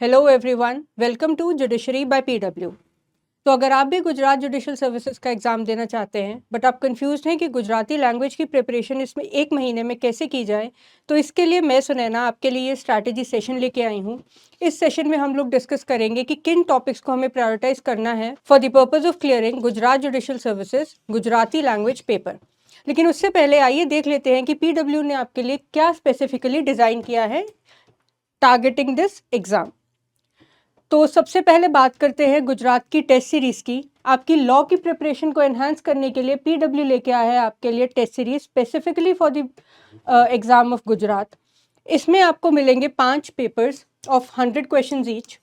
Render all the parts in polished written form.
Hello everyone, welcome to judiciary by PW. तो अगर आप भी गुजरात जुडिशल सर्विसेज का एग्ज़ाम देना चाहते हैं बट आप कंफ्यूज हैं कि गुजराती लैंग्वेज की प्रिपरेशन इसमें 1 महीने में कैसे की जाए, तो इसके लिए मैं सुनैना आपके लिए ये स्ट्रैटेजी सेशन लेके आई हूँ। इस सेशन में हम लोग डिस्कस करेंगे कि किन टॉपिक्स को हमें प्रायोरिटाइज करना है for the purpose of clearing Gujarat judicial services Gujarati language paper. लेकिन उससे पहले आइए देख लेते हैं कि पीडब्ल्यू ने आपके लिए क्या स्पेसिफिकली डिज़ाइन किया है टारगेटिंग दिस एग्ज़ाम। तो सबसे पहले बात करते हैं गुजरात की टेस्ट सीरीज़ की। आपकी लॉ की प्रिपरेशन को एनहांस करने के लिए पीडब्ल्यू लेके आया है आपके लिए test series specifically for the exam of Gujarat. इसमें आपको मिलेंगे 5 papers of 100 questions each.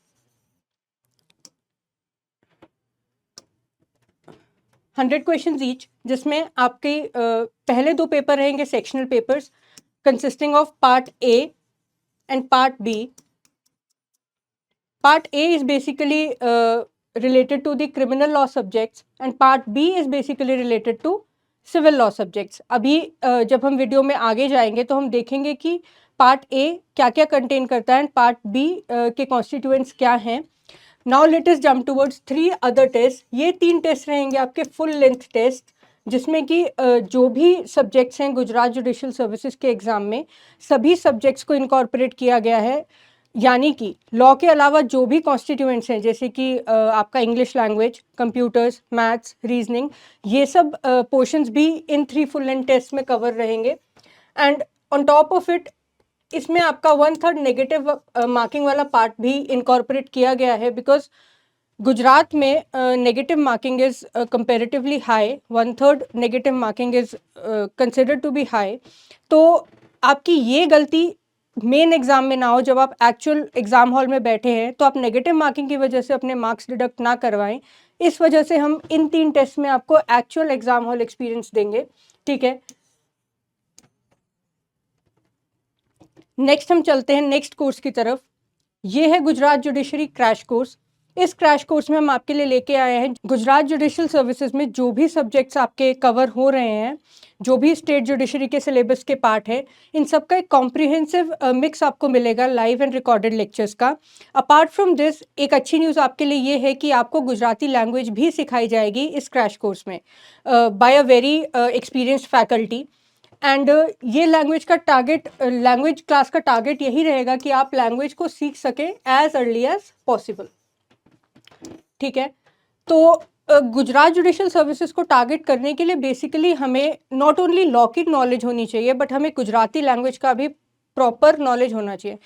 100 questions each, जिसमें आपके पहले 2 पेपर रहेंगे sectional papers consisting of part A and part B. Part A is basically related to the criminal law subjects and Part B is basically related to civil law subjects. अभी जब हम video में आगे जाएंगे तो हम देखेंगे कि Part A क्या क्या कंटेन करता है एंड Part B के कॉन्स्टिट्यूएंट्स क्या हैं. Now let us jump towards 3 other tests. ये 3 टेस्ट रहेंगे आपके फुल लेंथ टेस्ट, जिसमें कि जो भी सब्जेक्ट्स हैं गुजरात जुडिशल सर्विसेज के एग्ज़ाम में सभी सब्जेक्ट्स को इनकॉर्पोरेट किया गया है. यानी कि लॉ के अलावा जो भी कॉन्स्टिट्यूएंट्स हैं जैसे कि आपका English language, computers, maths, reasoning, ये सब पोर्शंस भी इन 3 फुल लेंथ टेस्ट में कवर रहेंगे. And on top of it इसमें आपका 1/3 नेगेटिव मार्किंग वाला पार्ट भी इनकॉर्पोरेट किया गया है, बिकॉज गुजरात में negative marking is comparatively high. 1/3 negative marking is considered to be high. तो आपकी ये गलती मेन एग्ज़ाम में ना हो. जब आप एक्चुअल एग्ज़ाम हॉल में बैठे हैं तो आप नेगेटिव मार्किंग की वजह से अपने मार्क्स डिडक्ट ना करवाएं. इस वजह से हम इन 3 टेस्ट में आपको एक्चुअल एग्ज़ाम हॉल एक्सपीरियंस देंगे. ठीक है, नेक्स्ट हम चलते हैं नेक्स्ट कोर्स की तरफ. ये है गुजरात जुडिशरी क्रैश कोर्स. इस क्रैश कोर्स में हम आपके लिए लेके आए हैं गुजरात जुडिशल सर्विसेज में जो भी सब्जेक्ट्स आपके कवर हो रहे हैं, जो भी स्टेट जुडिशरी के सिलेबस के पार्ट है, इन सब का एक कॉम्प्रिहेंसिव मिक्स आपको मिलेगा लाइव एंड रिकॉर्डेड लेक्चर्स का. अपार्ट फ्रॉम दिस एक अच्छी न्यूज़ आपके लिए ये है कि आपको गुजराती लैंग्वेज भी सिखाई जाएगी इस क्रैश कोर्स में by a very experienced faculty. And ये लैंग्वेज क्लास का टारगेट यही रहेगा कि आप लैंग्वेज को सीख सकें एज अर्ली एज पॉसिबल. ठीक है, तो गुजरात जुडिशल सर्विसेज को टारगेट करने के लिए बेसिकली हमें नॉट ओनली लॉ की नॉलेज होनी चाहिए बट हमें गुजराती लैंग्वेज का भी प्रॉपर नॉलेज होना चाहिए.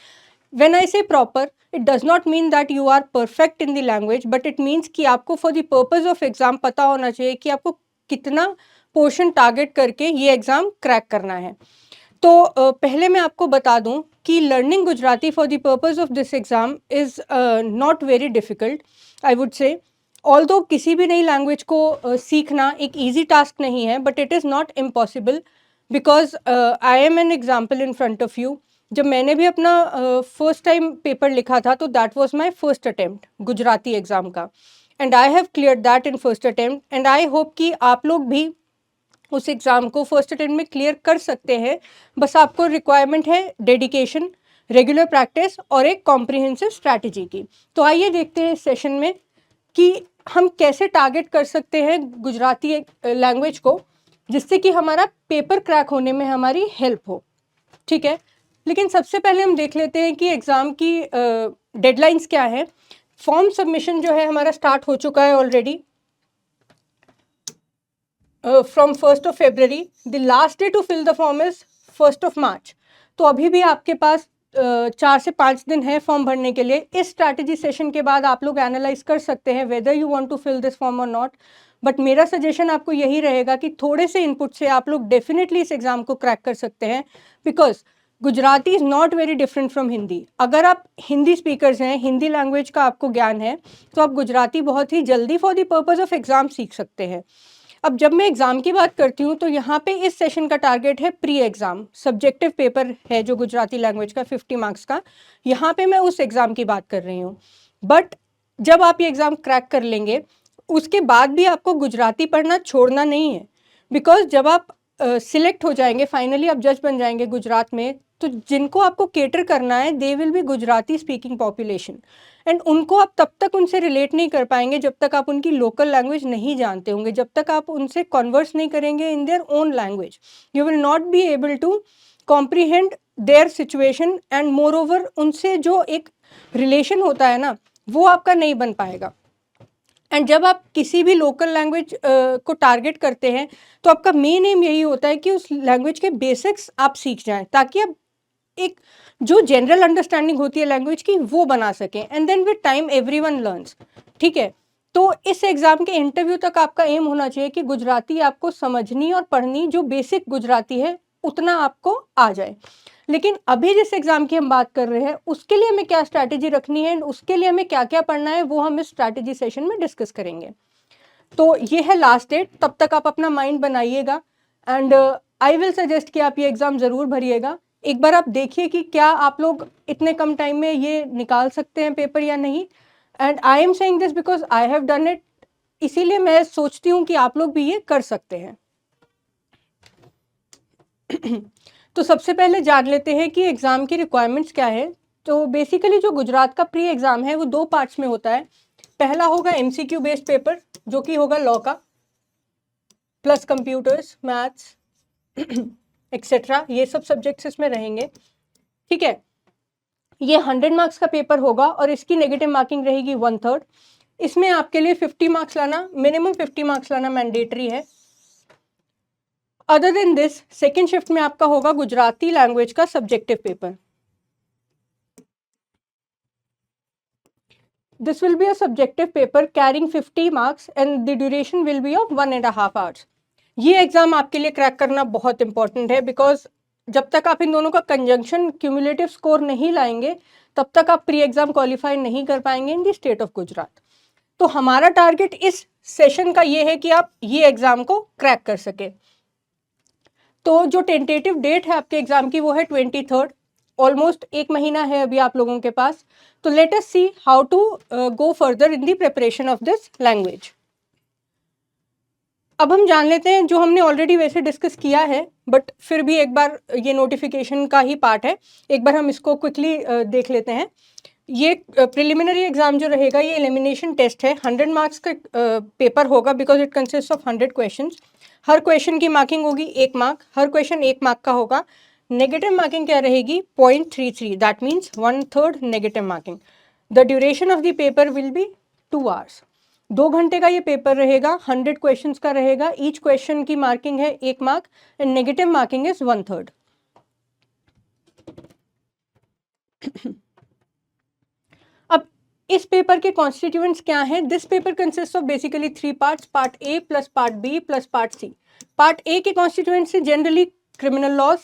When I say proper, it does not mean that you are perfect in the language, but it means कि आपको for the purpose of exam पता होना चाहिए कि आपको कितना पोर्शन टारगेट करके ये एग्ज़ाम क्रैक करना है. तो पहले मैं आपको बता दूं कि learning Gujarati for the purpose of this exam is not very difficult, I would say. Although किसी भी नई लैंग्वेज को सीखना एक ईजी टास्क नहीं है, but it is not impossible, because I am an example in front of you. जब मैंने भी अपना फर्स्ट टाइम पेपर लिखा था तो that was my first attempt Gujarati exam का, and I have clear that in first attempt. And I hope कि आप लोग भी उस एग्ज़ाम को फर्स्ट अटेम्प्ट में क्लियर कर सकते हैं. बस आपको रिक्वायरमेंट है डेडिकेशन, रेगुलर प्रैक्टिस और एक कॉम्प्रिहेंसिव स्ट्रैटेजी की. तो आइए देखते हैं इस सेशन में कि हम कैसे टारगेट कर सकते हैं गुजराती लैंग्वेज को, जिससे कि हमारा पेपर क्रैक होने में हमारी हेल्प हो. ठीक है, लेकिन सबसे पहले हम देख लेते हैं कि एग्ज़ाम की डेडलाइंस क्या है. फॉर्म सबमिशन जो है हमारा स्टार्ट हो चुका है already from 1st of February. The last day to fill the form is 1st of March. तो अभी भी आपके पास 4 से 5 दिन है फॉर्म भरने के लिए. इस स्ट्रैटेजी सेशन के बाद आप लोग एनालाइज कर सकते हैं whether you want to fill this form और नॉट. बट मेरा सजेशन आपको यही रहेगा कि थोड़े से इनपुट से आप लोग डेफिनेटली इस एग्ज़ाम को क्रैक कर सकते हैं, because Gujarati is not very different from Hindi. अगर आप हिंदी स्पीकर्स हैं, हिंदी लैंग्वेज का आपको ज्ञान है, तो आप गुजराती बहुत ही जल्दी for the purpose of exam सीख सकते हैं. अब जब मैं एग्ज़ाम की बात करती हूँ तो यहाँ पे इस सेशन का टारगेट है प्री एग्ज़ाम सब्जेक्टिव पेपर है जो गुजराती लैंग्वेज का 50 मार्क्स का. यहाँ पे मैं उस एग्ज़ाम की बात कर रही हूँ. बट जब आप ये एग्ज़ाम क्रैक कर लेंगे उसके बाद भी आपको गुजराती पढ़ना छोड़ना नहीं है, बिकॉज जब आप सिलेक्ट हो जाएंगे, फाइनली आप जज बन जाएंगे गुजरात में, तो जिनको आपको केटर करना है they will be Gujarati speaking population, and उनको आप तब तक उनसे रिलेट नहीं कर पाएंगे जब तक आप उनकी लोकल लैंग्वेज नहीं जानते होंगे, जब तक आप उनसे कॉन्वर्स नहीं करेंगे in their own language, you will not be able to comprehend their situation, and moreover उनसे जो एक रिलेशन होता है ना वो आपका नहीं बन पाएगा। एंड जब आप किसी भी लोकल लैंग्वेज को टारगेट करते हैं तो आपका मेन एम यही होता है कि उस लैंग्वेज के बेसिक्स आप सीख जाएं, ताकि आप एक जो जनरल अंडरस्टैंडिंग होती है लैंग्वेज की वो बना सकें, and then with time everyone learns. ठीक है, तो इस एग्जाम के इंटरव्यू तक आपका एम होना चाहिए कि गुजराती आपको समझनी और पढ़नी जो बेसिक गुजराती है उतना आपको आ जाए। लेकिन अभी जिस एग्जाम की हम बात कर रहे हैं उसके लिए हमें क्या स्ट्रैटेजी रखनी है, उसके लिए हमें क्या क्या पढ़ना है, वो हम इस स्ट्रैटेजी सेशन में डिस्कस करेंगे। तो ये है लास्ट डेट, तब तक आप अपना माइंड बनाइएगा, एंड आई विल सजेस्ट कि आप ये एग्ज़ाम ज़रूर भरिएगा। एक बार आप देखिए कि क्या आप लोग इतने कम टाइम में ये निकाल सकते हैं पेपर या नहीं, and I am saying this because I have done it, इसीलिए मैं सोचती हूँ कि आप लोग भी ये कर सकते हैं। तो सबसे पहले जान लेते हैं कि एग्ज़ाम की रिक्वायरमेंट्स क्या है। तो बेसिकली जो गुजरात का प्री एग्ज़ाम है वो 2 पार्ट्स में होता है। पहला होगा एमसीक्यू बेस्ड पेपर जो कि होगा लॉ का, प्लस कंप्यूटर्स, मैथ्स एक्सेट्रा, ये सब सब्जेक्ट्स इसमें रहेंगे। ठीक है, ये 100 मार्क्स का पेपर होगा और इसकी नेगेटिव मार्किंग रहेगी 1/3। इसमें आपके लिए 50 मार्क्स लाना, मिनिमम 50 मार्क्स लाना मैंडेटरी है। Other then this second shift में आपका होगा गुजराती लैंग्वेज का subjective paper. This will be a subjective paper carrying 50 marks and the duration will be of 1.5 hours. ये एग्जाम आपके लिए क्रैक करना बहुत इंपॉर्टेंट है, बिकॉज जब तक आप इन दोनों का कंजंक्शन क्यूमुलेटिव स्कोर नहीं लाएंगे तब तक आप प्री एग्जाम क्वालिफाई नहीं कर पाएंगे in the state of Gujarat. तो हमारा टारगेट इस सेशन का ये है कि आप ये एग्जाम को क्रैक कर सके। तो जो टेंटेटिव डेट है आपके एग्जाम की वो है 23rd, ऑलमोस्ट 1 महीना है अभी आप लोगों के पास। तो let us see how to go further in the preparation of this language. अब हम जान लेते हैं जो हमने ऑलरेडी वैसे डिस्कस किया है, बट फिर भी एक बार ये नोटिफिकेशन का ही पार्ट है, एक बार हम इसको क्विकली देख लेते हैं। ये प्रिलिमिनरी एग्जाम जो रहेगा ये एलिमिनेशन टेस्ट है, 100 मार्क्स का पेपर होगा because it consist of 100 questions. Her question की मार्किंग होगी 1 मार्क, हर क्वेश्चन 1 मार्क का होगा। नेगेटिव मार्किंग क्या रहेगी 0.33, that means 1/3 negative marking. The duration of the paper will be 2 hours। 2 घंटे का ये पेपर रहेगा, 100 क्वेश्चंस का रहेगा, ईच क्वेश्चन की मार्किंग है 1 mark and negative marking is 1/3। अब इस पेपर के कॉन्स्टिट्यूएंट्स क्या हैं? This paper consist of basically 3 parts, part A plus part B plus part C. Part A के कॉन्स्टिट्यूएंट्स जनरली क्रिमिनल लॉज।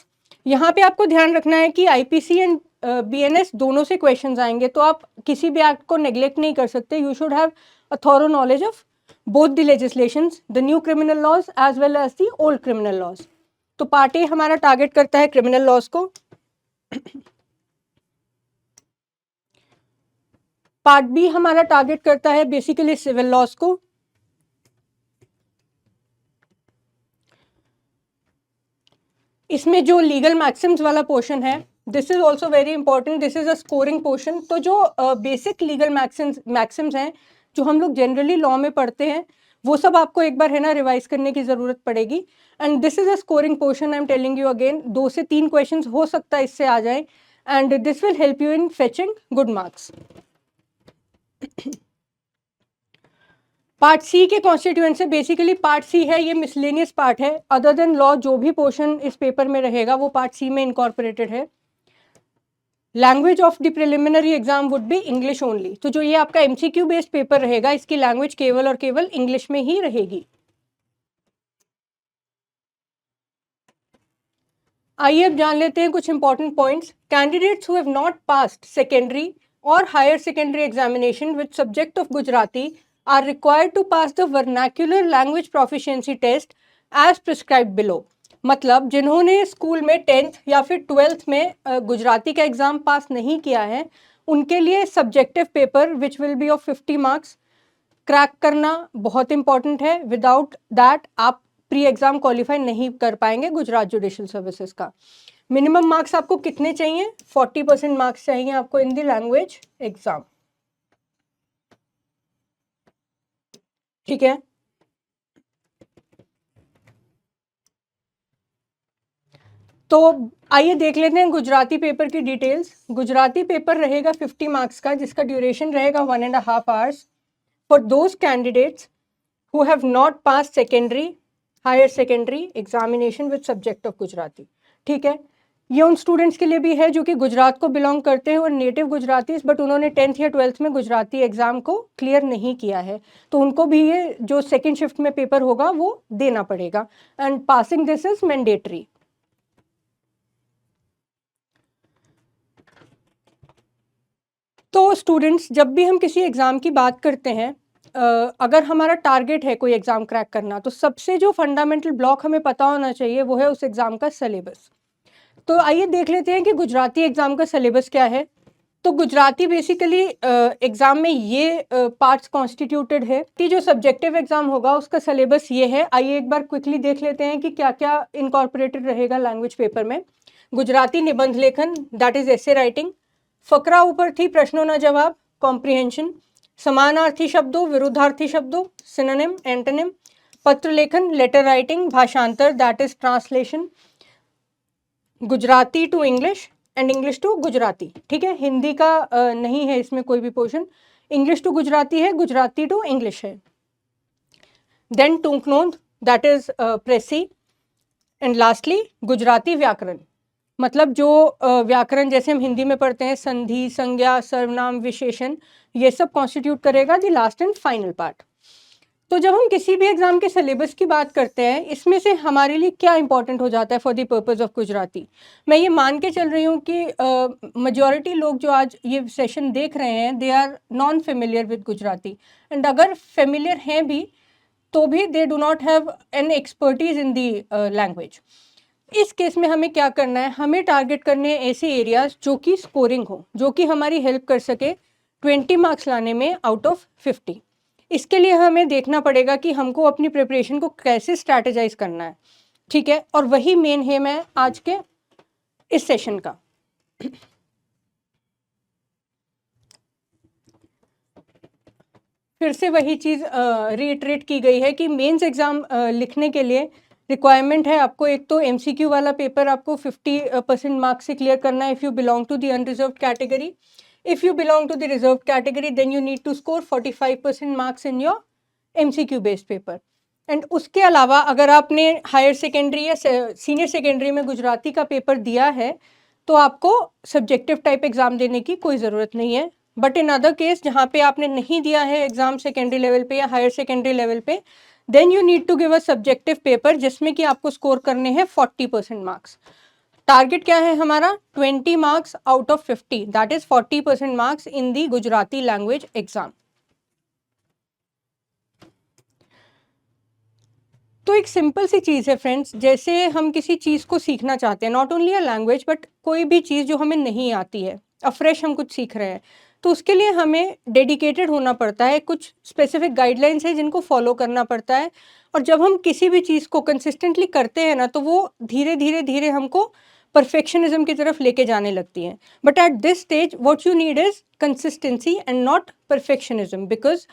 यहाँ पे आपको ध्यान रखना है कि आईपीसी एंड बीएनएस दोनों से क्वेश्चंस आएंगे, तो आप किसी भी एक्ट को नेग्लेक्ट नहीं कर सकते। You should have a thorough knowledge of both the legislations, the new criminal laws as well as the old criminal laws. तो पार्ट ए हमारा टारगेट करता है क्रिमिनल लॉज को, पार्ट बी हमारा टारगेट करता है बेसिकली सिविल लॉज को, इसमें जो लीगल मैक्सिम्स वाला पोर्शन है this is also very important, this is a scoring portion. तो जो बेसिक लीगल मैक्सिम्स हैं जो हम लोग जनरली लॉ में पढ़ते हैं वो सब आपको एक बार है ना रिवाइज करने की ज़रूरत पड़ेगी। And this is a scoring portion, I am telling you again, 2 से 3 क्वेश्चंस हो सकता है इससे आ जाए, and this will help you in fetching good marks. Part C के कॉन्स्टिट्यूएंट से बेसिकली पार्ट सी है ये मिसलेनियस पार्ट है, अदर देन लॉ जो भी पोर्शन इस पेपर में रहेगा वो पार्ट सी में इनकॉर्पोरेटेड है। Language of the preliminary exam would be English only. तो जो ये आपका एमसीक्यू बेस्ड पेपर रहेगा इसकी लैंग्वेज केवल और केवल इंग्लिश में ही रहेगी। आइए अब जान लेते हैं कुछ important points. Candidates who have not passed secondary और higher secondary examination with subject of Gujarati are required to pass the vernacular language proficiency test as prescribed below। मतलब जिन्होंने स्कूल में 10th या फिर 12th में गुजराती का एग्जाम पास नहीं किया है उनके लिए subjective paper which will be of 50 marks crack करना बहुत इंपॉर्टेंट है। विदाउट दैट आप प्री एग्जाम क्वालिफाई नहीं कर पाएंगे गुजरात जुडिशल सर्विसेज का। मिनिमम मार्क्स आपको कितने चाहिए? 40% मार्क्स चाहिए आपको इन द लैंग्वेज एग्जाम, ठीक है। तो आइए देख लेते हैं गुजराती पेपर की डिटेल्स। गुजराती पेपर रहेगा 50 मार्क्स का, जिसका ड्यूरेशन रहेगा 1.5 hours for those candidates who have not passed secondary, higher secondary examination with subject of Gujarati, ठीक है। ये उन स्टूडेंट्स के लिए भी है जो कि गुजरात को बिलोंग करते हैं और नेटिव गुजराती, बट उन्होंने 10th या 12th में गुजराती एग्जाम को क्लियर नहीं किया है, तो उनको भी ये जो सेकेंड शिफ्ट में पेपर होगा वो देना पड़ेगा, and passing this is mandatory. तो स्टूडेंट्स, जब भी हम किसी एग्ज़ाम की बात करते हैं, अगर हमारा टारगेट है कोई एग्ज़ाम क्रैक करना, तो सबसे जो फंडामेंटल ब्लॉक हमें पता होना चाहिए वो है उस एग्ज़ाम का सिलेबस। तो आइए देख लेते हैं कि गुजराती एग्ज़ाम का सिलेबस क्या है। तो गुजराती बेसिकली एग्ज़ाम में ये पार्ट्स कॉन्स्टिट्यूटेड है कि जो सब्जेक्टिव एग्ज़ाम होगा उसका सिलेबस ये है। आइए एक बार क्विकली देख लेते हैं कि क्या क्या इनकॉर्पोरेटेड रहेगा लैंग्वेज पेपर में। गुजराती निबंध लेखन, दैट इज़ एसे राइटिंग। फकरा ऊपर थी प्रश्नों न जवाब, कॉम्प्रिहेंशन। समानार्थी शब्दों, विरुद्धार्थी शब्दों, सिनोनिम, एंटोनिम। पत्र लेखन, लेटर राइटिंग। भाषांतर, that is translation, Gujarati to English and English to Gujarati, ठीक है। हिंदी का नहीं है इसमें कोई भी पोर्शन, इंग्लिश टू गुजराती है, गुजराती टू इंग्लिश है। देन टूंकनोंद, that is precis. And lastly Gujarati व्याकरण, मतलब जो व्याकरण जैसे हम हिंदी में पढ़ते हैं, संधि, संज्ञा, सर्वनाम, विशेषण, ये सब कॉन्स्टिट्यूट करेगा the last and final part. तो जब हम किसी भी एग्जाम के सिलेबस की बात करते हैं, इसमें से हमारे लिए क्या इंपॉर्टेंट हो जाता है for the purpose of Gujarati. मैं ये मान के चल रही हूँ कि मेजॉरिटी लोग जो आज ये सेशन देख रहे हैं, they are non familiar with Gujarati, and अगर फेमिलियर हैं भी तो भी they do not have an expertise in the language. इस केस में हमें क्या करना है, हमें टारगेट करने हैं ऐसे एरियाज जो कि स्कोरिंग हो, जो कि हमारी हेल्प कर सके 20 मार्क्स लाने में आउट ऑफ 50। इसके लिए हमें देखना पड़ेगा कि हमको अपनी प्रिपरेशन को कैसे स्ट्रैटेजाइज करना है, ठीक है। और वही मेन है मैं आज के इस सेशन का। फिर से वही चीज़ रीइटरेट की गई है कि मेंस एग्ज़ाम लिखने के लिए रिक्वायरमेंट है आपको एक तो एमसीक्यू वाला पेपर आपको 50% मार्क्स से क्लियर करना है if you belong to the unreserved category. If you belong to the reserved category then you need to score 45% marks in your MCQ based paper. And उसके अलावा अगर आपने हायर सेकेंडरी या senior secondary में गुजराती का paper दिया है तो आपको सब्जेक्टिव टाइप एग्ज़ाम देने की कोई ज़रूरत नहीं है। बट इन अदर केस जहाँ पे आपने नहीं दिया है एग्ज़ाम सेकेंडरी लेवल पे या हायर सेकेंडरी लेवल पे, then you need to give a subjective paper जिसमें कि आपको स्कोर करने हैं 40% मार्क्स। टारगेट क्या है हमारा? 20 marks out of 50, that is 40% marks in the Gujarati language exam. तो एक सिंपल सी चीज़ है फ्रेंड्स, जैसे हम किसी चीज़ को सीखना चाहते हैं, not only a language but कोई भी चीज़ जो हमें नहीं आती है, अफ्रेश हम कुछ सीख रहे हैं, तो उसके लिए हमें डेडिकेटेड होना पड़ता है। कुछ स्पेसिफिक गाइडलाइंस है जिनको फॉलो करना पड़ता है, और जब हम किसी भी चीज़ को कंसिस्टेंटली करते हैं ना, तो वो धीरे धीरे धीरे हमको परफेक्शनिज्म की तरफ लेके जाने लगती है। But at this stage what you need is consistency and not perfectionism, because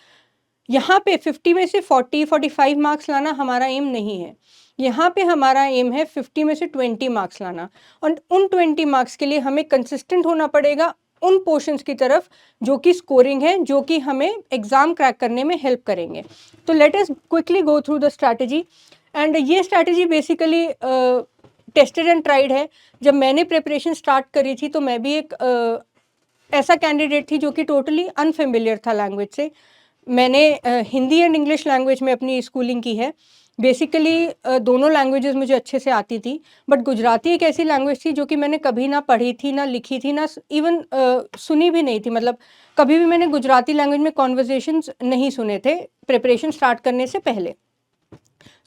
यहाँ पे 50 में से 40-45 मार्क्स लाना हमारा एम नहीं है। यहाँ पे हमारा एम है 50 में से 20 मार्क्स लाना, और उन 20 मार्क्स के लिए हमें कंसिस्टेंट होना पड़ेगा उन पोर्शंस की तरफ जो कि स्कोरिंग है, जो कि हमें एग्ज़ाम क्रैक करने में हेल्प करेंगे। तो let us quickly go through the strategy, and ये strategy basically tested and tried है। जब मैंने प्रिपरेशन स्टार्ट करी थी तो मैं भी एक ऐसा कैंडिडेट थी जो कि टोटली अनफेमिलियर था लैंग्वेज से। मैंने हिंदी एंड इंग्लिश लैंग्वेज में अपनी स्कूलिंग की है। बेसिकली दोनों लैंग्वेजेस मुझे अच्छे से आती थी, बट गुजराती एक ऐसी लैंग्वेज थी जो कि मैंने कभी ना पढ़ी थी, ना लिखी थी, ना इवन सुनी भी नहीं थी। मतलब कभी भी मैंने गुजराती लैंग्वेज में कॉन्वर्जेशंस नहीं सुने थे प्रिपरेशन स्टार्ट करने से पहले।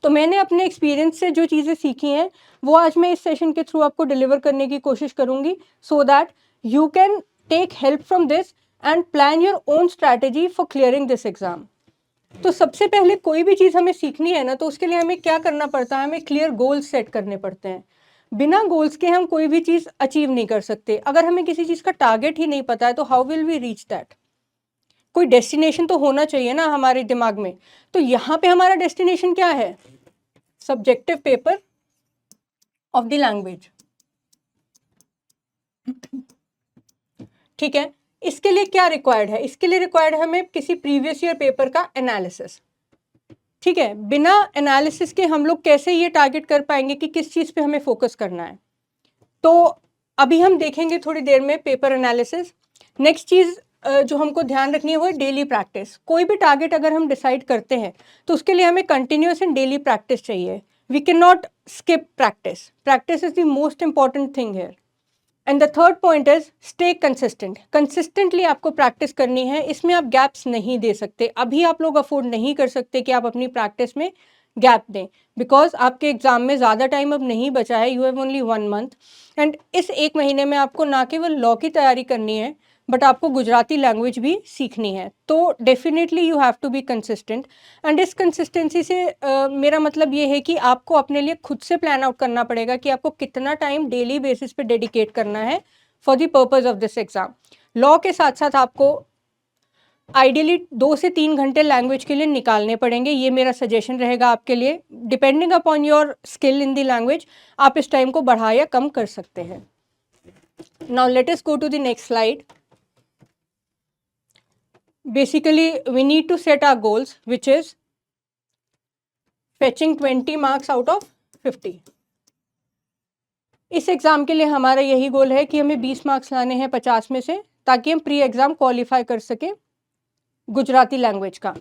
तो मैंने अपने एक्सपीरियंस से जो चीज़ें सीखी हैं वो आज मैं इस सेशन के थ्रू आपको डिलीवर करने की कोशिश करूँगी, so that you can take help from this and plan your own strategy for clearing this exam. तो सबसे पहले कोई भी चीज़ हमें सीखनी है ना, तो उसके लिए हमें क्या करना पड़ता है, हमें क्लियर गोल्स सेट करने पड़ते हैं। बिना गोल्स के हम कोई भी चीज़ अचीव नहीं कर सकते। अगर हमें किसी चीज़ का टारगेट ही नहीं पता है तो how will we reach that? कोई डेस्टिनेशन तो होना चाहिए ना हमारे दिमाग में। तो यहाँ पे हमारा डेस्टिनेशन क्या है? Subjective paper of the language. ठीक है, इसके लिए क्या रिक्वायर्ड है? इसके लिए रिक्वायर्ड है हमें किसी प्रीवियस ईयर पेपर का एनालिसिस। ठीक है, बिना एनालिसिस के हम लोग कैसे ये टारगेट कर पाएंगे कि किस चीज़ पे हमें फोकस करना है? तो अभी हम देखेंगे थोड़ी देर में पेपर एनालिसिस। नेक्स्ट चीज़ जो हमको ध्यान रखनी है वो है डेली प्रैक्टिस। कोई भी टारगेट अगर हम डिसाइड करते हैं तो उसके लिए हमें कंटिन्यूस एंड डेली प्रैक्टिस चाहिए। We can not skip practice. Practice is the most important thing here. And the third point is stay consistent. Consistently आपको प्रैक्टिस करनी है, इसमें आप गैप्स नहीं दे सकते। अभी आप लोग अफोर्ड नहीं कर सकते कि आप अपनी प्रैक्टिस में गैप दें, बिकॉज आपके एग्जाम में ज़्यादा टाइम अब नहीं बचा है। You have only 1 month and इस 1 महीने में आपको ना केवल लॉ की तैयारी करनी है बट आपको गुजराती लैंग्वेज भी सीखनी है। तो definitely you have to be consistent. And इस कंसिस्टेंसी से मेरा मतलब ये है कि आपको अपने लिए खुद से प्लान आउट करना पड़ेगा कि आपको कितना टाइम डेली बेसिस पे डेडिकेट करना है for the purpose of this exam. Law के साथ साथ आपको आइडियली 2 से 3 घंटे लैंग्वेज के लिए निकालने पड़ेंगे। ये मेरा सजेशन रहेगा आपके लिए। Depending upon your skill in the language आप इस टाइम को बढ़ा या कम कर सकते हैं। Now let us go to the next slide. Basically we need to set our goals, which is fetching 20 marks out of 50। इस एग्ज़ाम के लिए हमारा यही गोल है कि हमें 20 मार्क्स लाने हैं 50 में से, ताकि हम प्री एग्ज़ाम क्वालिफाई कर सकें गुजराती लैंग्वेज का।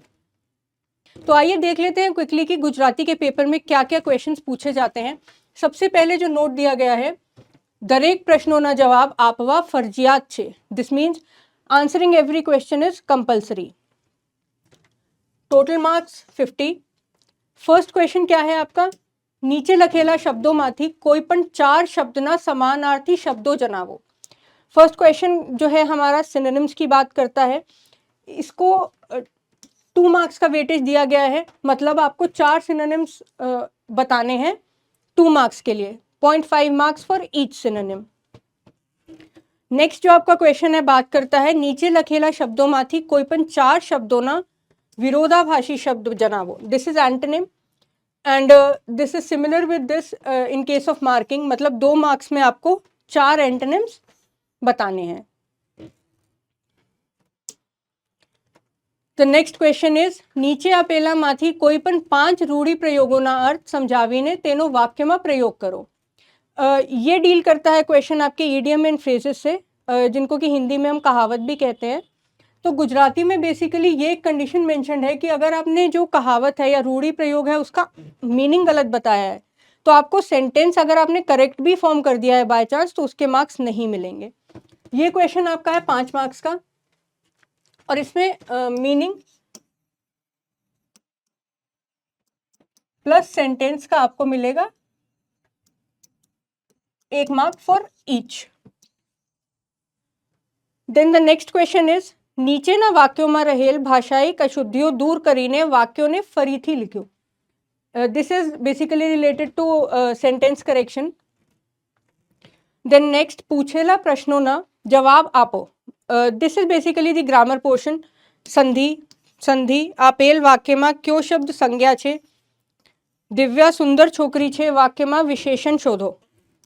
तो आइए देख लेते हैं क्विकली कि गुजराती के पेपर में क्या क्या क्वेश्चंस पूछे जाते हैं। सबसे पहले जो नोट दिया गया है, दरेक प्रश्नों जवाब आपवा फरजियात छे। This means answering every question is compulsory. Total marks 50। First question क्या है आपका? નીચે લખેલા શબ્દોમાંથી કોઈ પણ 4 શબ્દના સમાનાર્થી શબ્દો જણાવો। फर्स्ट क्वेश्चन जो है हमारा सिनोनिम्स की बात करता है। इसको 2 मार्क्स का वेटेज दिया गया है, मतलब आपको 4 सिनोनिम्स बताने हैं 2 मार्क्स के लिए। 0.5 marks for each synonym. Next जो आपका क्वेश्चन है बात करता है નીચે લખેલા શબ્દોમાંથી કોઈ પણ 4 શબ્દોના વિરોધાભાસી શબ્દ જણાવો। This is antonym and this is similar with this in case of marking, मतलब 2 मार्क्स में आपको 4 एंटोनिम्स बताने हैं। द नेक्स्ट क्वेश्चन इज નીચે આપેલામાંથી કોઈ પણ 5 રૂઢિપ્રયોગોના अर्थ समझाવીને તેનો વાક્યમાં પ્રયોગ करो। ये डील करता है क्वेश्चन आपके ईडियम एंड फ्रेजेस से, जिनको कि हिंदी में हम कहावत भी कहते हैं। तो गुजराती में बेसिकली ये एक कंडीशन मेंशन है कि अगर आपने जो कहावत है या रूढ़ी प्रयोग है उसका मीनिंग गलत बताया है तो आपको सेंटेंस अगर आपने करेक्ट भी फॉर्म कर दिया है बाय चांस तो उसके मार्क्स नहीं मिलेंगे। ये क्वेश्चन आपका है 5 मार्क्स का और इसमें मीनिंग प्लस सेंटेंस का आपको मिलेगा 1 mark for each. Then the next question is નીચેના વાક્યોમાં રહેલ ભાષાયિક અશુદ્ધિઓ દૂર કરીને વાક્યોને ફરીથી લખ્યો। this is basically related to sentence correction. Then next પૂછેલા પ્રશ્નોના જવાબ આપો। this is basically the grammar portion. સંધિ આપેલ વાક્યમાં કયો શબ્દ સંજ્ઞા છે? દિવ્યા સુંદર છોકરી છે વાક્યમાં વિશેષણ શોધો।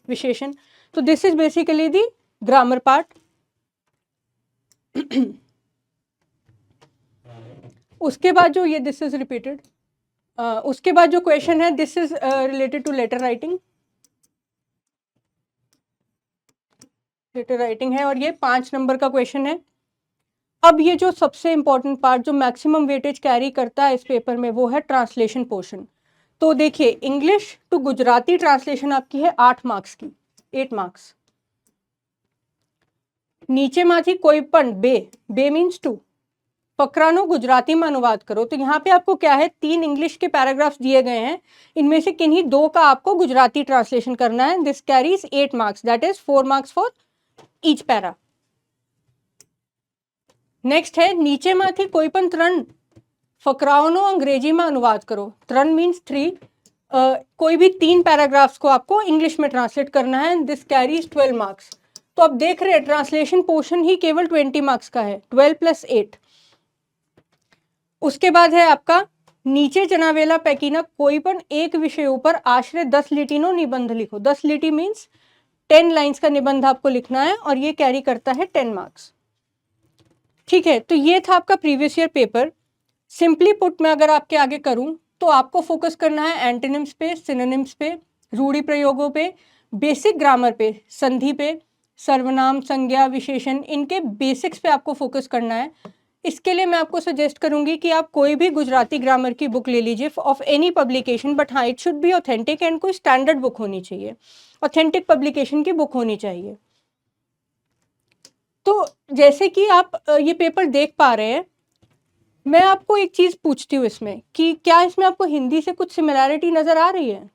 વિશેષણ, તો this is basically the grammar part. उसके बाद जो ये दिस इज रिपीटेड, उसके बाद जो क्वेश्चन है this is related to letter writing. Letter writing है और ये 5 नंबर का क्वेश्चन है। अब ये जो सबसे इंपॉर्टेंट पार्ट जो मैक्सिमम वेटेज कैरी करता है इस पेपर में वो है ट्रांसलेशन पोर्शन। तो देखिए इंग्लिश टू गुजराती ट्रांसलेशन आपकी है 8 मार्क्स की, 8 मार्क्स। નીચેમાંથી કોઈ પણ બે मीन्स 2 फकरानो गुजराती में अनुवाद करो। तो यहाँ पे आपको क्या है, 3 इंग्लिश के पैराग्राफ्स दिए गए हैं, इनमें से किन्हीं 2 का आपको गुजराती ट्रांसलेशन करना है। This carries 8 marks, that is 4 marks for each para. Next है નીચેમાંથી કોઈ પણ 3 ફકરાઓનો અંગ્રેજીમાં अनुवाद करो। 3 मीन्स 3, कोई भी 3 पैराग्राफ्स को आपको इंग्लिश में ट्रांसलेट करना है, दिस कैरीज 12 मार्क्स। तो आप देख रहे हैं ट्रांसलेशन पोर्शन ही केवल 20 मार्क्स का है, 12 + 8। उसके बाद है आपका નીચે જણાવેલા પૈકીના કોઈ પણ એક વિષય ઉપર આશરે 10 લીટીનો નિબંધ लिखो। 10 લીટી मीन्स 10 लाइन्स का निबंध आपको लिखना है और ये कैरी करता है 10 मार्क्स। ठीक है, तो ये था आपका previous year paper. Simply put में अगर आपके आगे करूं तो आपको फोकस करना है एंटोनिम्स पे, सिनोनिम्स पे, रूढ़ि प्रयोगों पे, बेसिक ग्रामर पे, संधि पे, सर्वनाम, संज्ञा, विशेषण, इनके बेसिक्स पे आपको फोकस करना है। इसके लिए मैं आपको सजेस्ट करूंगी कि आप कोई भी गुजराती ग्रामर की बुक ले लीजिए ऑफ एनी पब्लिकेशन, बट हाँ it should be authentic and कोई स्टैंडर्ड बुक होनी चाहिए, ऑथेंटिक पब्लिकेशन की बुक होनी चाहिए। तो जैसे कि आप ये पेपर देख पा रहे हैं, मैं आपको एक चीज पूछती हूँ इसमें कि क्या इसमें आपको हिंदी से कुछ सिमिलैरिटी नजर आ रही है?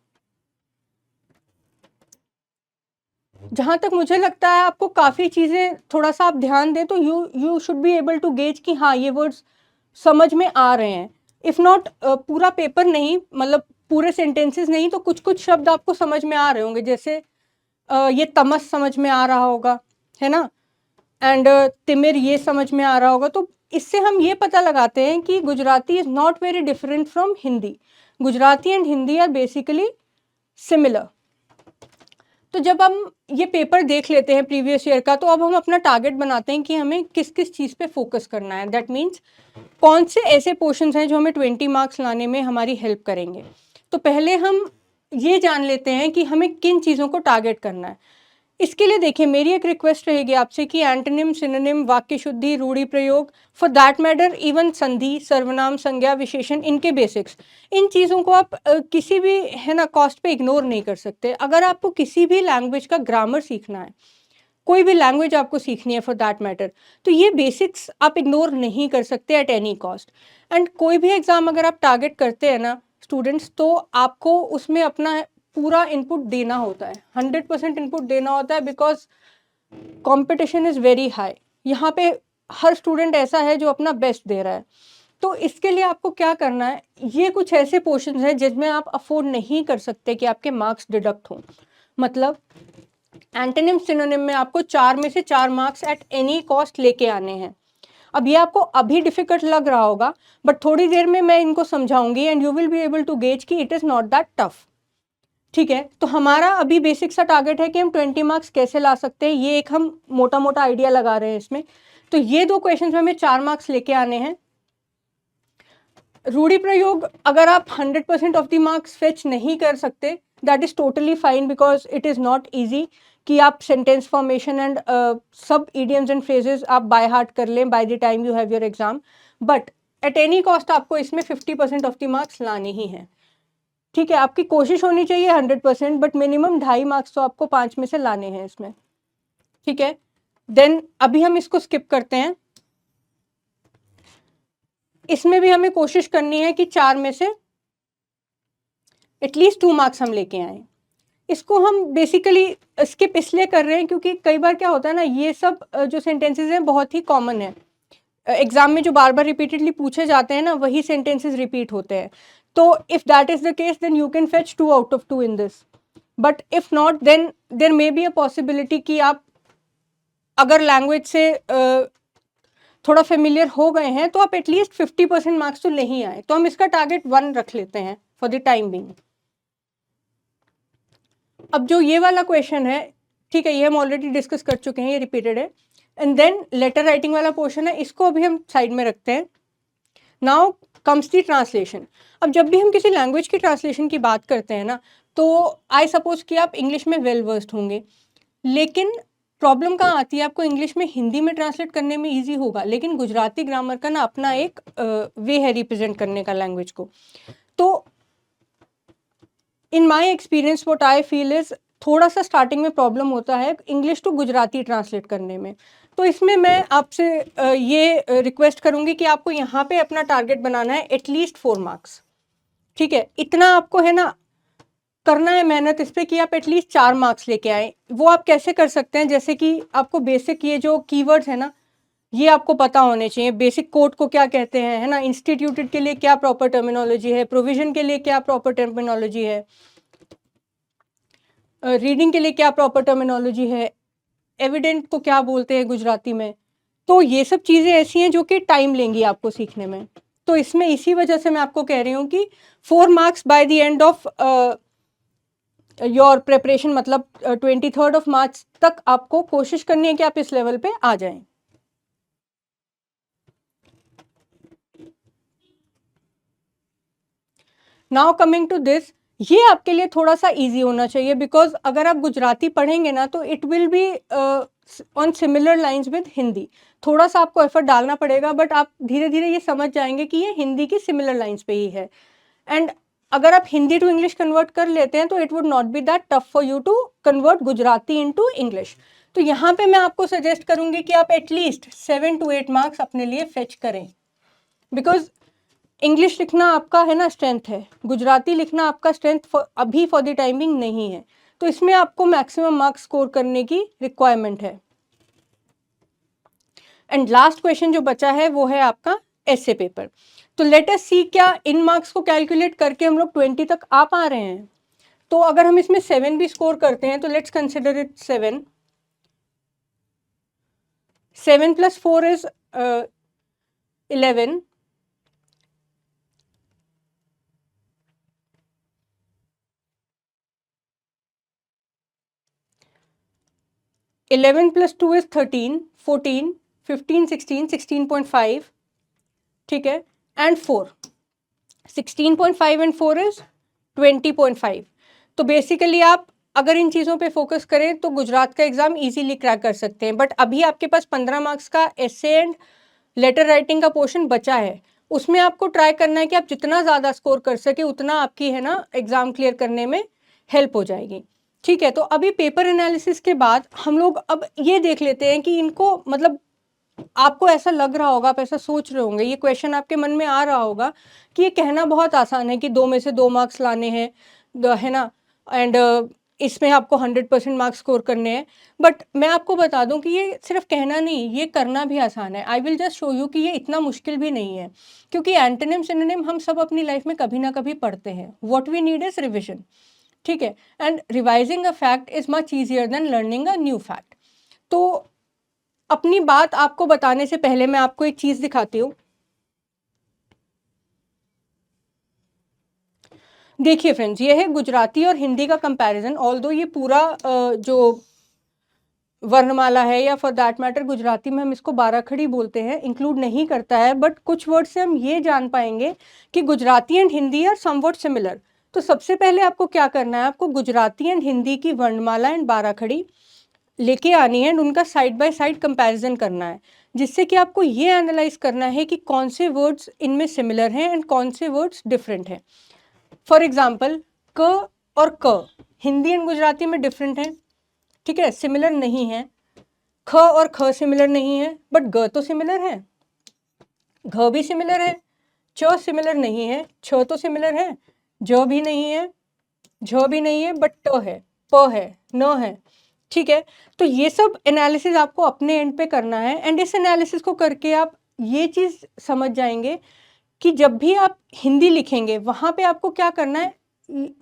जहां तक मुझे लगता है आपको काफी चीजें थोड़ा सा आप ध्यान दें तो you should be able to gauge कि हाँ ये वर्ड्स समझ में आ रहे हैं। इफ नॉट पूरा पेपर नहीं, मतलब पूरे सेंटेंसेस नहीं, तो कुछ कुछ शब्द आपको समझ में आ रहे होंगे। जैसे ये तमस समझ में आ रहा होगा, है ना, एंड तिमिर ये समझ में आ रहा होगा। तो इससे हम ये पता लगाते हैं कि Gujarati is not very different from Hindi. Gujarati and Hindi are basically similar. तो जब हम ये पेपर देख लेते हैं प्रीवियस ईयर का, तो अब हम अपना टारगेट बनाते हैं कि हमें किस किस चीज़ पे फोकस करना है। दैट मीन्स कौन से ऐसे पोर्शंस हैं जो हमें 20 मार्क्स लाने में हमारी हेल्प करेंगे। तो पहले हम ये जान लेते हैं कि हमें किन चीज़ों को टारगेट करना है। इसके लिए देखिए मेरी एक रिक्वेस्ट रहेगी आपसे कि एंटोनिम, सिनोनिम, वाक्य शुद्धि, रूढ़ि प्रयोग, फॉर दैट मैटर इवन संधि, सर्वनाम, संज्ञा, विशेषण, इनके बेसिक्स, इन चीज़ों को आप किसी भी, है ना, कॉस्ट पे इग्नोर नहीं कर सकते। अगर आपको किसी भी लैंग्वेज का ग्रामर सीखना है, कोई भी लैंग्वेज आपको सीखनी है फॉर दैट मैटर, तो ये बेसिक्स आप इग्नोर नहीं कर सकते एट एनी कॉस्ट। एंड कोई भी एग्जाम अगर आप टारगेट करते हैं ना स्टूडेंट्स, तो आपको उसमें अपना पूरा इनपुट देना होता है, 100% इनपुट देना होता है, because competition is very high. यहाँ पे हर स्टूडेंट ऐसा है जो अपना बेस्ट दे रहा है। तो इसके लिए आपको क्या करना है, ये कुछ ऐसे पोर्शंस हैं जिसमें आप अफोर्ड नहीं कर सकते कि आपके मार्क्स डिडक्ट हों। मतलब एंटोनिम, सिनोनिम में आपको 4 में से 4 मार्क्स एट एनी कॉस्ट लेके आने हैं। अब ये आपको अभी डिफिकल्ट लग रहा होगा, बट थोड़ी देर में मैं इनको समझाऊंगी and you will be able to gauge कि it is not that tough. ठीक है, तो हमारा अभी बेसिक सा टारगेट है कि हम 20 मार्क्स कैसे ला सकते हैं, ये एक हम मोटा मोटा आइडिया लगा रहे हैं इसमें। तो ये 2 क्वेश्चंस में हमें 4 मार्क्स लेके आने हैं। रूढ़ि प्रयोग अगर आप 100% ऑफ द मार्क्स फेच नहीं कर सकते, that is totally fine, because it is not easy कि आप सेंटेंस फॉर्मेशन एंड सब इडियम्स एंड फ्रेजेस आप बाय हार्ट कर लें by the time you have your exam. But at any cost आपको इसमें 50% ऑफ द मार्क्स लाने ही हैं। ठीक है, आपकी कोशिश होनी चाहिए 100%, बट मिनिमम 2.5 मार्क्स तो आपको 5 में से लाने हैं इसमें। ठीक है, देन अभी हम इसको स्किप करते हैं। इसमें भी हमें कोशिश करनी है कि 4 में से एटलीस्ट 2 मार्क्स हम लेके आए। इसको हम बेसिकली स्किप इसलिए कर रहे हैं क्योंकि कई बार क्या होता है ना, ये सब जो सेंटेंसेस हैं बहुत ही कॉमन है। एग्जाम में जो बार बार रिपीटेडली पूछे जाते हैं ना, वही सेंटेंसेस रिपीट होते हैं। तो if that is the case then you can fetch 2 out of 2 in this, but if not then there may be a possibility कि आप अगर लैंग्वेज से थोड़ा फेमिलियर हो गए हैं तो आप एटलीस्ट 50% मार्क्स तो ले ही आए। तो हम इसका टारगेट 1 रख लेते हैं फॉर द टाइम बीइंग। अब जो ये वाला क्वेश्चन है, ठीक है, ये हम ऑलरेडी डिस्कस कर चुके हैं, ये रिपीटेड है। एंड देन लेटर राइटिंग वाला पोर्शन है, इसको अभी हम साइड में रखते हैं। Now comes the translation. अब जब भी हम किसी लैंग्वेज की ट्रांसलेशन की बात करते हैं ना, तो आई सपोज कि आप इंग्लिश में वेल वर्स्ड होंगे, लेकिन प्रॉब्लम कहाँ आती है, आपको इंग्लिश में हिंदी में ट्रांसलेट करने में ईजी होगा, लेकिन गुजराती ग्रामर का ना अपना एक वे है रिप्रेजेंट करने का लैंग्वेज को। तो in my experience what I feel is थोड़ा सा स्टार्टिंग में प्रॉब्लम होता है इंग्लिश टू गुजराती ट्रांसलेट करने में। तो इसमें मैं आपसे ये रिक्वेस्ट करूंगी कि आपको यहाँ पे अपना टारगेट बनाना है एटलीस्ट 4 मार्क्स। ठीक है, इतना आपको है ना करना है मेहनत इस पर कि आप एटलीस्ट 4 मार्क्स लेके आए। वो आप कैसे कर सकते हैं, जैसे कि आपको बेसिक ये जो कीवर्ड्स है ना, ये आपको पता होने चाहिए। बेसिक कोड को क्या कहते हैं, है ना, इंस्टीट्यूटेड के लिए क्या प्रॉपर टर्मिनोलॉजी है, प्रोविजन के लिए क्या प्रॉपर टर्मिनोलॉजी है, रीडिंग के लिए क्या प्रॉपर टर्मिनोलॉजी है, एविडेंट को क्या बोलते हैं गुजराती में। तो ये सब चीज़ें ऐसी हैं जो कि टाइम लेंगी आपको सीखने में। तो इसमें इसी वजह से मैं आपको कह रही हूँ कि 4 marks by the end of your preparation, मतलब 23rd ऑफ मार्च तक आपको कोशिश करनी है कि आप इस लेवल पे आ जाएं। नाउ कमिंग टू दिस, ये आपके लिए थोड़ा सा इजी होना चाहिए, बिकॉज अगर आप गुजराती पढ़ेंगे ना तो it will be on similar lines with Hindi. थोड़ा सा आपको एफर्ट डालना पड़ेगा, बट आप धीरे धीरे ये समझ जाएंगे कि ये हिंदी की सिमिलर लाइंस पे ही है। एंड अगर आप हिंदी टू इंग्लिश कन्वर्ट कर लेते हैं तो it would not be that tough for you to convert Gujarati into English. तो यहाँ पे मैं आपको सजेस्ट करूंगी कि आप एटलीस्ट 7 to 8 मार्क्स अपने लिए फेच करें, बिकॉज इंग्लिश लिखना आपका है ना स्ट्रेंथ है, गुजराती लिखना आपका स्ट्रेंथ अभी फॉर द टाइमिंग नहीं है। तो इसमें आपको मैक्सिमम मार्क्स स्कोर करने की रिक्वायरमेंट है। एंड लास्ट क्वेश्चन जो बचा है वो है आपका ऐसे पेपर। तो लेट अस सी क्या इन मार्क्स को कैलकुलेट करके हम लोग 20 तक आ पा रहे हैं। तो अगर हम इसमें 7 भी स्कोर करते हैं तो let's consider it 7 + 4 is 11, 11 + 2 is 13, 14, 15, 16, 16.5, ठीक है, एंड 4, 16.5 एंड 4 इज 20.5। तो बेसिकली आप अगर इन चीज़ों पे फोकस करें तो गुजरात का एग्जाम इजीली क्रैक कर सकते हैं। बट अभी आपके पास 15 मार्क्स का एसे एंड लेटर राइटिंग का पोर्शन बचा है, उसमें आपको ट्राई करना है कि आप जितना ज़्यादा स्कोर कर सके उतना आपकी है ना एग्ज़ाम क्लियर करने में हेल्प हो जाएगी। ठीक है, तो अभी पेपर एनालिसिस के बाद हम लोग अब ये देख लेते हैं कि इनको मतलब आपको ऐसा लग रहा होगा, आप ऐसा सोच रहे होंगे, ये क्वेश्चन आपके मन में आ रहा होगा कि ये कहना बहुत आसान है कि 2 में से 2 मार्क्स लाने हैं, है ना, एंड इसमें आपको 100% मार्क्स स्कोर करने हैं। बट मैं आपको बता दूं कि ये सिर्फ कहना नहीं, ये करना भी आसान है। I will just show you कि ये इतना मुश्किल भी नहीं है, क्योंकि एंटोनिम सिनोनिम हम सब अपनी लाइफ में कभी ना कभी पढ़ते हैं। What we need is revision, ठीक है, and revising a fact is much easier than learning a new fact. तो अपनी बात आपको बताने से पहले मैं आपको एक चीज दिखाती हूँ। देखिए फ्रेंड्स, ये है गुजराती और हिंदी का कंपैरिजन। ऑल्दो ये पूरा जो वर्णमाला है, या फॉर दैट मैटर गुजराती में हम इसको 12 खड़ी बोलते हैं, इंक्लूड नहीं करता है, बट कुछ वर्ड से हम ये जान पाएंगे कि Gujarati and Hindi are somewhat similar. तो सबसे पहले आपको क्या करना है, आपको गुजराती एंड हिंदी की वर्णमाला एंड 12 खड़ी लेके आनी है एंड उनका साइड बाय साइड कंपैरिजन करना है, जिससे कि आपको ये एनालाइज करना है कि कौन से वर्ड्स इनमें सिमिलर हैं एंड कौन से वर्ड्स डिफरेंट हैं। फॉर एग्जाम्पल, क और क हिंदी एंड गुजराती में डिफरेंट है, ठीक है, सिमिलर नहीं है। ख और ख सिमिलर नहीं है, बट ग तो सिमिलर है, घ भी सिमिलर है। च सिमिलर नहीं है, छ तो सिमिलर है, ज भी नहीं है, झ भी नहीं है, बट ट है, प है, न है, ठीक है। तो ये सब एनालिसिस आपको अपने एंड पे करना है, एंड इस एनालिसिस को करके आप ये चीज़ समझ जाएंगे कि जब भी आप हिंदी लिखेंगे वहाँ पे आपको क्या करना है,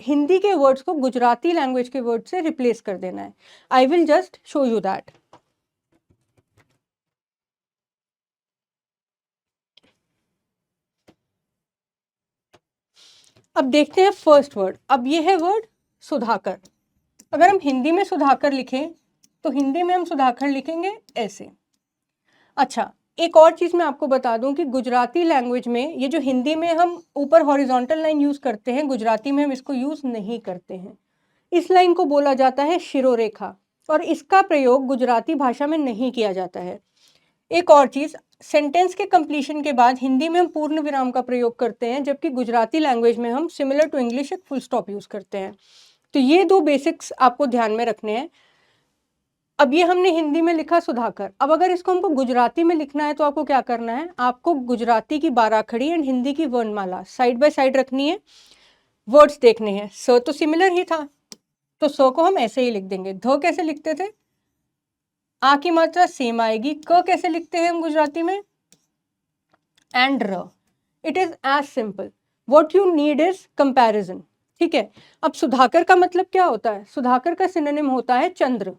हिंदी के वर्ड्स को गुजराती लैंग्वेज के वर्ड से रिप्लेस कर देना है। I will just show you that. अब देखते हैं फर्स्ट वर्ड। अब ये है वर्ड सुधाकर। अगर हम हिंदी में सुधाकर लिखें तो हिंदी में हम सुधाकर लिखेंगे ऐसे। अच्छा, एक और चीज़ मैं आपको बता दूं कि गुजराती लैंग्वेज में ये जो हिंदी में हम ऊपर हॉरिजॉन्टल लाइन यूज़ करते हैं, गुजराती में हम इसको यूज़ नहीं करते हैं। इस लाइन को बोला जाता है शिरोरेखा, और इसका प्रयोग गुजराती भाषा में नहीं किया जाता है। एक और चीज़, सेंटेंस के कंप्लीशन के बाद हिंदी में हम पूर्ण विराम का प्रयोग करते हैं, जबकि गुजराती लैंग्वेज में हम सिमिलर टू इंग्लिश एक फुल स्टॉप यूज़ करते हैं। तो ये 2 बेसिक्स आपको ध्यान में रखने हैं। अब ये हमने हिंदी में लिखा सुधाकर। अब अगर इसको हमको गुजराती में लिखना है तो आपको क्या करना है, आपको गुजराती की 12 खड़ी एंड हिंदी की वर्णमाला साइड बाय साइड रखनी है, वर्ड्स देखने हैं। स तो सिमिलर ही था, तो स को हम ऐसे ही लिख देंगे। ध कैसे लिखते थे, आ की मात्रा सेम आएगी। क कैसे लिखते हैं हम गुजराती में? एंड र। It is as simple. What you need is comparison. ठीक है। अब सुधाकर का मतलब क्या होता है? सुधाकर का सिनोनिम होता है चंद्र।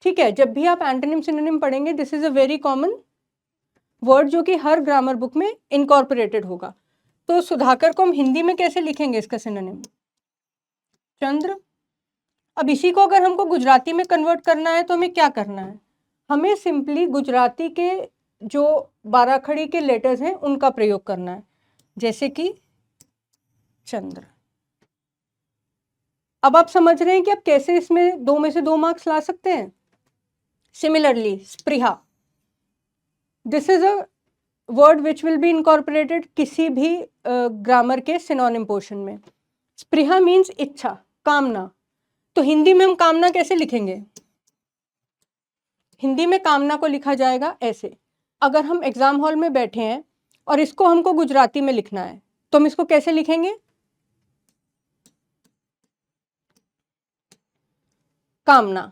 ठीक है, जब भी आप एंटोनिम सिनोनिम पढ़ेंगे, this is a very common word जो कि हर ग्रामर बुक में इनकॉर्पोरेटेड होगा। तो सुधाकर को हम हिंदी में कैसे लिखेंगे इसका सिनोनिम? चंद्र। अब इसी को अगर हमको गुजराती में कन्वर्ट करना है तो हमें क्या करना है? हमें सिंपली गुजराती के जो बाराखड़ी के लेटर्स हैं उनका प्रयोग करना है, जैसे कि चंद्र। अब आप समझ रहे हैं कि आप कैसे इसमें 2 में से 2 मार्क्स ला सकते हैं। Similarly Spruha, this is a word which will be incorporated किसी भी ग्रामर के सिनोनिम पोर्शन में। स्पृहा मीन्स इच्छा, कामना। तो हिंदी में हम कामना कैसे लिखेंगे? हिंदी में कामना को लिखा जाएगा ऐसे। अगर हम एग्जाम हॉल में बैठे हैं और इसको हमको गुजराती में लिखना है तो हम इसको कैसे लिखेंगे? कामना।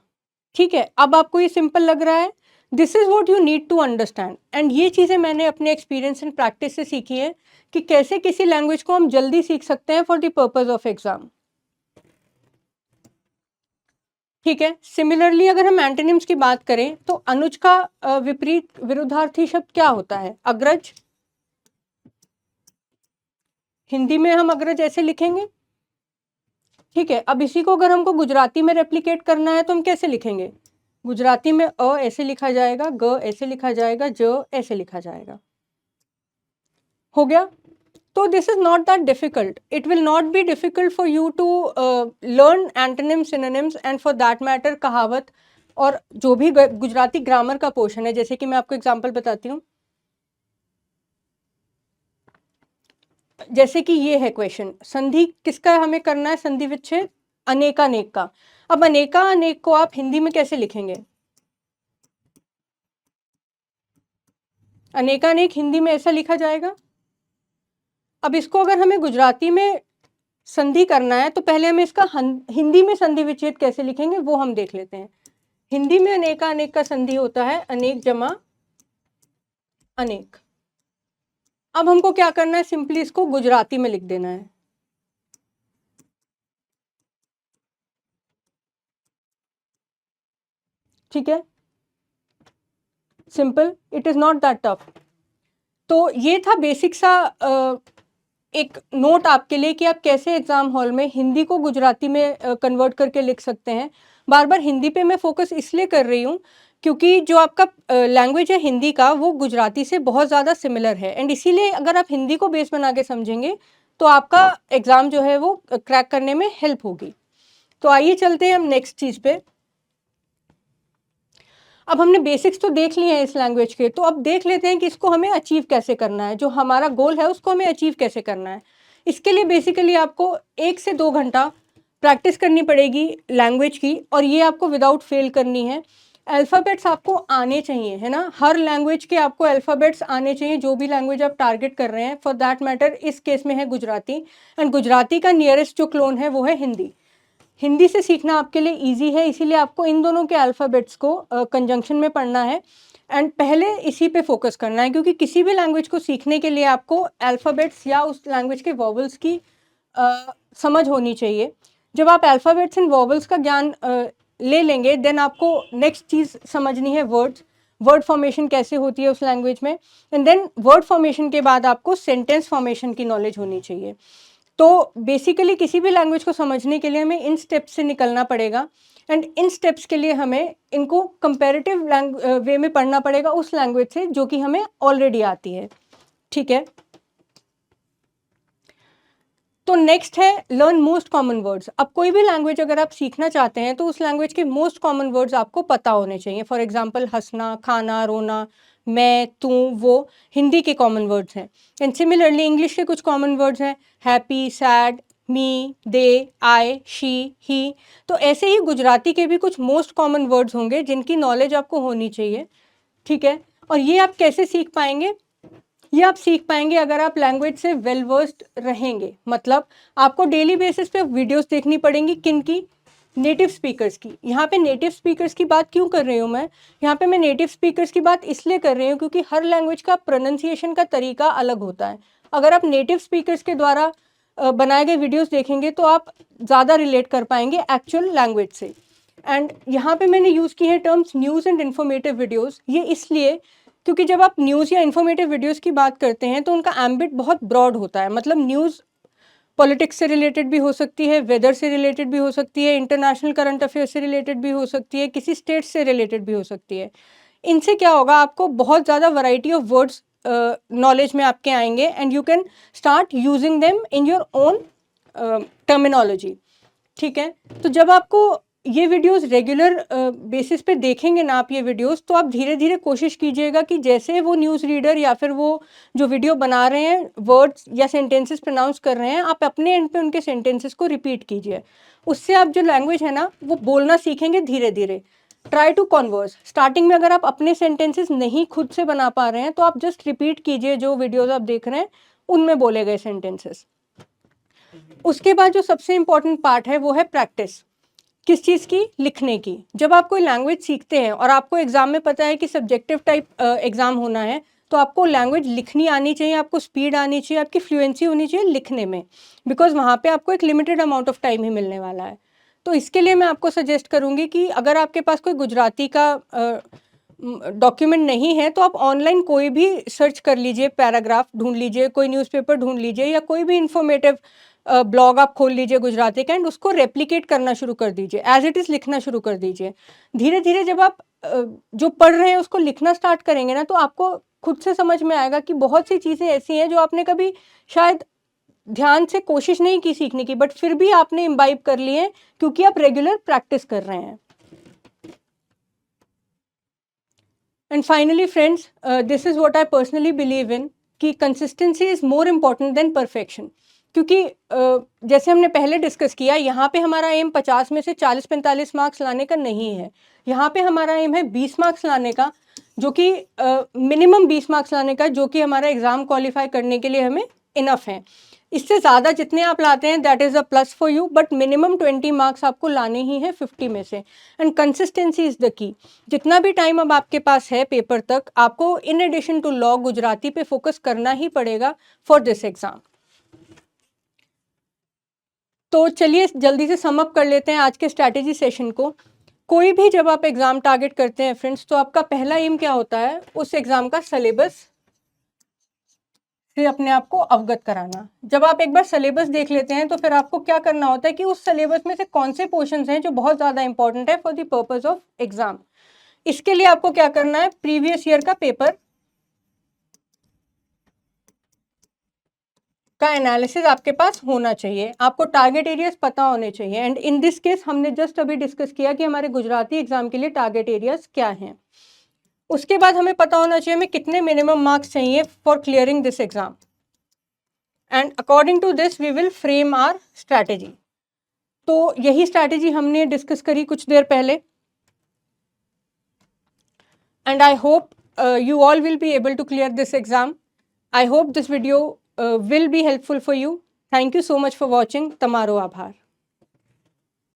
ठीक है, अब आपको ये सिंपल लग रहा है। This is what you need to understand. And ये चीज़ें मैंने अपने एक्सपीरियंस एंड प्रैक्टिस से सीखी है कि कैसे किसी लैंग्वेज को हम जल्दी सीख सकते हैं for the purpose of exam. ठीक है। सिमिलरली अगर हम एंटोनिम्स की बात करें तो अनुज का विपरीत विरुद्धार्थी शब्द क्या होता है? अग्रज। हिंदी में हम अग्रज ऐसे लिखेंगे। ठीक है, अब इसी को अगर हमको गुजराती में रेप्लिकेट करना है तो हम कैसे लिखेंगे? गुजराती में अ ऐसे लिखा जाएगा, ग ऐसे लिखा जाएगा, ज ऐसे लिखा जाएगा। हो गया। तो this is not that difficult. It will not be difficult for you to learn antonym synonyms and for that matter कहावत और जो भी गुजराती ग्रामर का पोर्शन है। जैसे कि मैं आपको एग्जांपल बताती हूँ। जैसे कि ये है क्वेश्चन, संधि किसका हमें करना है? संधि विच्छेद अनेकानेक का। अब अनेकानेक को आप हिंदी में कैसे लिखेंगे? अनेकानेक हिंदी में ऐसा लिखा जाएगा। अब इसको अगर हमें गुजराती में संधि करना है तो पहले हमें इसका हिंदी में संधि विच्छेद कैसे लिखेंगे वो हम देख लेते हैं। हिंदी में अनेकानेक का संधि होता है अनेक जमा अनेक। अब हमको क्या करना है? सिंपली इसको गुजराती में लिख देना है। ठीक है, simple, it is not that tough. तो ये था बेसिक सा एक नोट आपके लिए कि आप कैसे एग्जाम हॉल में हिंदी को गुजराती में कन्वर्ट करके लिख सकते हैं। बार बार हिंदी पे मैं फोकस इसलिए कर रही हूँ क्योंकि जो आपका लैंग्वेज है हिंदी का वो गुजराती से बहुत ज़्यादा सिमिलर है। एंड इसीलिए अगर आप हिंदी को बेस बना के समझेंगे तो आपका एग्ज़ाम जो है वो क्रैक करने में हेल्प होगी। तो आइए चलते हैं हम नेक्स्ट चीज़ पे। अब हमने बेसिक्स तो देख लिए हैं इस लैंग्वेज के, तो अब देख लेते हैं कि इसको हमें अचीव कैसे करना है। जो हमारा गोल है उसको हमें अचीव कैसे करना है। इसके लिए बेसिकली आपको 1 से 2 घंटा प्रैक्टिस करनी पड़ेगी लैंग्वेज की, और ये आपको विदाउट फेल करनी है। अल्फ़ाबेट्स आपको आने चाहिए, है ना। हर लैंग्वेज के आपको अल्फ़ाबेट्स आने चाहिए, जो भी लैंग्वेज आप टारगेट कर रहे हैं। फॉर दैट मैटर इस केस में है गुजराती, एंड गुजराती का नियरेस्ट जो क्लोन है वो है हिंदी। हिंदी से सीखना आपके लिए इजी है, इसीलिए आपको इन दोनों के अल्फ़ाबेट्स को कंजंक्शन में पढ़ना है एंड पहले इसी पे फोकस करना है। क्योंकि किसी भी लैंग्वेज को सीखने के लिए आपको अल्फ़ाबेट्स या उस लैंग्वेज के वॉवल्स की समझ होनी चाहिए। जब आप अल्फ़ाबेट्स एंड वॉवल्स का ज्ञान ले लेंगे, देन आपको नेक्स्ट चीज़ समझनी है वर्ड्स, वर्ड फॉर्मेशन कैसे होती है उस लैंग्वेज में, एंड देन वर्ड फॉर्मेशन के बाद आपको सेंटेंस फॉर्मेशन की नॉलेज होनी चाहिए। तो बेसिकली किसी भी लैंग्वेज को समझने के लिए हमें इन स्टेप्स से निकलना पड़ेगा, एंड इन स्टेप्स के लिए हमें इनको कंपैरेटिव वे में पढ़ना पड़ेगा उस लैंग्वेज से जो कि हमें ऑलरेडी आती है। ठीक है, तो नेक्स्ट है लर्न मोस्ट कॉमन वर्ड्स। अब कोई भी लैंग्वेज अगर आप सीखना चाहते हैं तो उस लैंग्वेज के मोस्ट कॉमन वर्ड्स आपको पता होने चाहिए। फॉर एग्जांपल हंसना, खाना, रोना, मैं, तू, वो हिंदी के कॉमन वर्ड्स हैं। एंड सिमिलरली इंग्लिश के कुछ कॉमन वर्ड्स हैं, happy, sad, me, they, I, she, he. तो ऐसे ही गुजराती के भी कुछ मोस्ट कॉमन वर्ड्स होंगे जिनकी नॉलेज आपको होनी चाहिए। ठीक है, और ये आप कैसे सीख पाएंगे? ये आप सीख पाएंगे अगर आप लैंग्वेज से वेल वर्स्ड रहेंगे। मतलब आपको डेली बेसिस पे वीडियोस देखनी पड़ेंगी, किन की? नेटिव स्पीकर्स की। यहाँ पे नेटिव स्पीकर्स की बात क्यों कर रही हूँ मैं? यहाँ पे मैं नेटिव स्पीकर्स की बात इसलिए कर रही हूँ क्योंकि हर लैंग्वेज का प्रोनाउंसिएशन का तरीका अलग होता है। अगर आप नेटिव स्पीकर्स के द्वारा बनाए गए वीडियोस देखेंगे तो आप ज़्यादा रिलेट कर पाएंगे एक्चुअल लैंग्वेज से। एंड यहाँ पे मैंने यूज़ की है terms news and informative videos. ये इसलिए क्योंकि जब आप न्यूज़ या इन्फॉर्मेटिव वीडियोस की बात करते हैं तो उनका एम्बिट बहुत ब्रॉड होता है। मतलब न्यूज़ पॉलिटिक्स से रिलेटेड भी हो सकती है, वेदर से रिलेटेड भी हो सकती है, इंटरनेशनल करंट अफेयर्स से रिलेटेड भी हो सकती है, किसी स्टेट से रिलेटेड भी हो सकती है। इनसे क्या होगा, आपको बहुत ज़्यादा वैरायटी ऑफ वर्ड्स नॉलेज में आपके आएंगे and you can start using them in your own terminology. ठीक है, तो जब आपको ये वीडियोस रेगुलर बेसिस पे देखेंगे ना आप ये वीडियोस, तो आप धीरे धीरे कोशिश कीजिएगा कि जैसे वो न्यूज़ रीडर या फिर वो जो वीडियो बना रहे हैं वर्ड्स या सेंटेंसेस प्रोनाउंस कर रहे हैं, आप अपने एंड पे उनके सेंटेंसेस को रिपीट कीजिए। उससे आप जो लैंग्वेज है ना वो बोलना सीखेंगे धीरे धीरे। Try to converse. स्टार्टिंग में अगर आप अपने सेंटेंसेस नहीं खुद से बना पा रहे हैं तो आप जस्ट रिपीट कीजिए जो वीडियोज आप देख रहे हैं उनमें बोले गए सेंटेंसेस। उसके बाद जो सबसे इम्पॉर्टेंट पार्ट है वो है प्रैक्टिस। किस चीज़ की? लिखने की। जब आप कोई लैंग्वेज सीखते हैं और आपको एग्जाम में पता है कि सब्जेक्टिव टाइप एग्जाम होना है, तो आपको लैंग्वेज लिखनी आनी चाहिए, आपको स्पीड आनी चाहिए, आपकी फ्लुएंसी होनी चाहिए लिखने में, बिकॉज वहाँ पे आपको एक लिमिटेड अमाउंट ऑफ टाइम ही मिलने वाला है। तो इसके लिए मैं आपको सजेस्ट करूँगी कि अगर आपके पास कोई गुजराती का डॉक्यूमेंट नहीं है तो आप ऑनलाइन कोई भी सर्च कर लीजिए, पैराग्राफ ढूंढ लीजिए, कोई न्यूज़पेपर ढूंढ लीजिए या कोई भी इंफॉर्मेटिव ब्लॉग आप खोल लीजिए गुजराती का एंड उसको रेप्लिकेट करना शुरू कर दीजिए, एज इट इज़ लिखना शुरू कर दीजिए। धीरे धीरे जब आप जो पढ़ रहे हैं उसको लिखना स्टार्ट करेंगे ना, तो आपको खुद से समझ में आएगा कि बहुत सी चीज़ें ऐसी हैं जो आपने कभी शायद ध्यान से कोशिश नहीं की सीखने की, बट फिर भी आपने इम्बाइब कर ली है क्योंकि आप रेगुलर प्रैक्टिस कर रहे हैं। And finally friends, this is what I personally believe in कि consistency is more important than perfection. क्योंकि जैसे हमने पहले डिस्कस किया, यहाँ पे हमारा एम 50 में से 40-45 मार्क्स लाने का नहीं है। यहाँ पे हमारा एम है 20 मार्क्स लाने का, जो कि मिनिमम 20 मार्क्स लाने का, जो कि हमारा एग्ज़ाम क्वालिफाई करने के लिए हमें इनफ है। इससे ज़्यादा जितने आप लाते हैं that is a plus for you, but minimum 20 marks आपको लाने ही है 50 में से। And consistency is the key. जितना भी टाइम अब आपके पास है पेपर तक, आपको in addition to law Gujarati पे फोकस करना ही पड़ेगा फॉर दिस एग्ज़ाम। तो चलिए जल्दी से सम अप कर लेते हैं आज के स्ट्रैटेजी सेशन को। कोई भी जब आप एग्ज़ाम टारगेट करते हैं फ्रेंड्स, तो आपका पहला एम क्या होता है? उस एग्ज़ाम का सिलेबस से अपने आप को अवगत कराना। जब आप एक बार सिलेबस देख लेते हैं तो फिर आपको क्या करना होता है कि उस सिलेबस में से कौन से पोर्शंस हैं जो बहुत ज़्यादा इंपॉर्टेंट है for the purpose of exam. इसके लिए आपको क्या करना है? प्रीवियस ईयर का पेपर का एनालिसिस आपके पास होना चाहिए, आपको टारगेट एरियाज पता होने चाहिए। एंड इन दिस केस हमने जस्ट अभी डिस्कस किया कि हमारे गुजराती एग्जाम के लिए टारगेट एरियाज क्या हैं। उसके बाद हमें पता होना चाहिए हमें कितने मिनिमम मार्क्स चाहिए for clearing this exam, and according to this we will frame our strategy. तो यही स्ट्रैटेजी हमने डिस्कस करी कुछ देर पहले, and I hope you all will be able to clear this exam. I hope this video will be helpful for you. Thank you so much for watching. તમારો આભાર.